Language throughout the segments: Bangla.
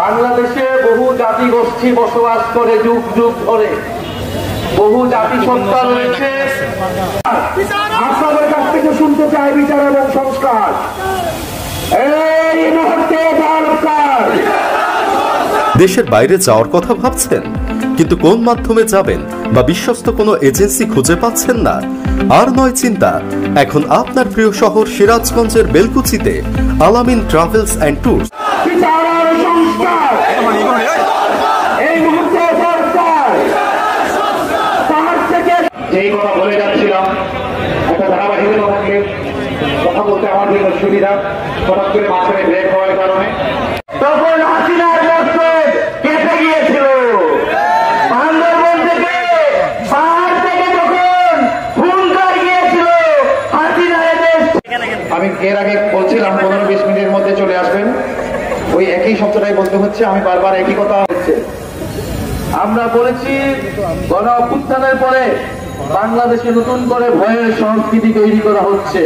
বাংলাদেশে বহু জাতি গোষ্ঠী বসবাস করে যুগ যুগ ধরে, বহু জাতিসত্তা রয়েছে। আপনাদের কাছ থেকে শুনতে চাই বিচার এবং সংস্কার। এই মুহূর্তে দরকার। দেশের বাইরে যাওয়ার কথা ভাবছেন, কিন্তু কোন মাধ্যমে যাবেন বা বিশ্বস্ত কোনো এজেন্সি খুঁজে পাচ্ছেন না? আর নয় চিন্তা, এখন আপনার প্রিয় শহর সিরাজগঞ্জের বেলকুচিতে আলামিন ট্রাভেলস অ্যান্ড ট্যুরস। যেই কথা বলে যাচ্ছিলাম, একটা ধারাবাহিকতা থাকলে কথা বলতে আমার জন্য সুবিধা। হঠাৎ করে মাঝখানে ব্রেক হওয়ার কারণে তখন হাসিনার দর্শক কেটে গিয়েছিল। বান্দরবন থেকে পাহাড় থেকে যখন হুঙ্কার গিয়েছিল হাসিনা। আমি এর আগে বলছিলাম 15-20 মিনিটের মধ্যে চলে আসবেন, ওই একই শব্দটাই বলতে হচ্ছে। আমি বারবার একই কথা হচ্ছে। আমরা বলেছি গণ অভ্যুত্থানের পরে বাংলাদেশে নতুন করে ভয়ের সংস্কৃতি তৈরি করা হচ্ছে।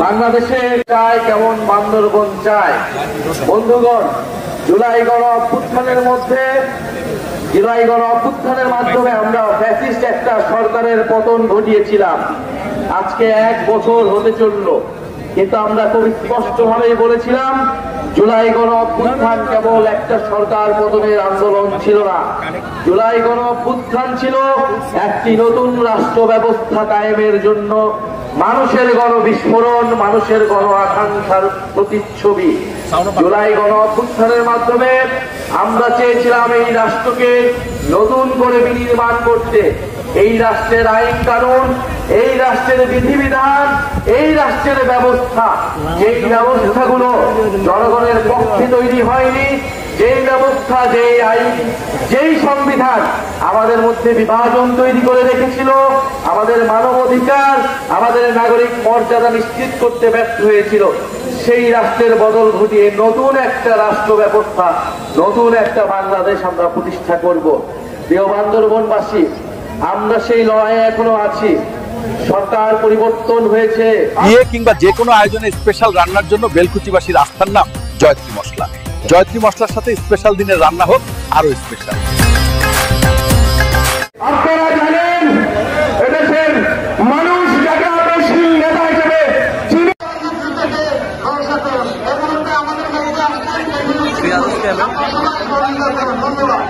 বাংলাদেশে চায় কেমন বান্দরবন চায়। বন্ধুগণ, জুলাই গণ অভ্যুত্থানের মাধ্যমে আমরা ফ্যাসিস্ট একটা সরকারের পতন ঘটিয়েছিলাম। আজকে 1 বছর হতে চলল, কিন্তু আমরা খুব স্পষ্টভাবেই বলেছিলাম জুলাই গণ অভ্যুত্থান কেবল একটা সরকার পতনের আন্দোলন ছিল না। জুলাই গণ অভ্যুত্থান ছিল একটি নতুন রাষ্ট্র ব্যবস্থা কায়েমের জন্য মানুষের গণবিস্ফোরণ, মানুষের গণ আকাঙ্ক্ষার প্রতিচ্ছবি। জুলাই গণ অভ্যুত্থানের মাধ্যমে আমরা চেয়েছিলাম এই রাষ্ট্রকে নতুন করে বিনির্মাণ করতে। এই রাষ্ট্রের আইন কানুন, এই রাষ্ট্রের বিধিবিধান, এই রাষ্ট্রের ব্যবস্থা, যেই ব্যবস্থাগুলো জনগণের পক্ষে তৈরি হয়নি, যেই ব্যবস্থা, যেই আইন, যেই সংবিধান আমাদের মধ্যে বিভাজন তৈরি করে রেখেছিল, আমাদের মানবাধিকার, আমাদের নাগরিক মর্যাদা নিশ্চিত করতে ব্যর্থ হয়েছিল, সেই রাষ্ট্রের বদল ঘটিয়ে নতুন একটা রাষ্ট্র ব্যবস্থা, নতুন একটা বাংলাদেশ আমরা প্রতিষ্ঠা করব। প্রিয় বান্দরবনবাসী, আমরা সেই লড়াইয়ে এখনো আছি। সরকার পরিবর্তন হয়েছে। বিয়ে কিংবা যে কোনো আয়োজনে স্পেশাল রান্নার জন্য বেলকুচিবাসীর আস্থার নাম জয়ত্রী মশলা। জয়ত্রী মশলার সাথে স্পেশাল দিনের রান্না হোক আরো স্পেশাল। আপনারা জানেন এদেশের মানুষ যাকে আপসহীন নেতা হিসেবে ধন্যবাদ।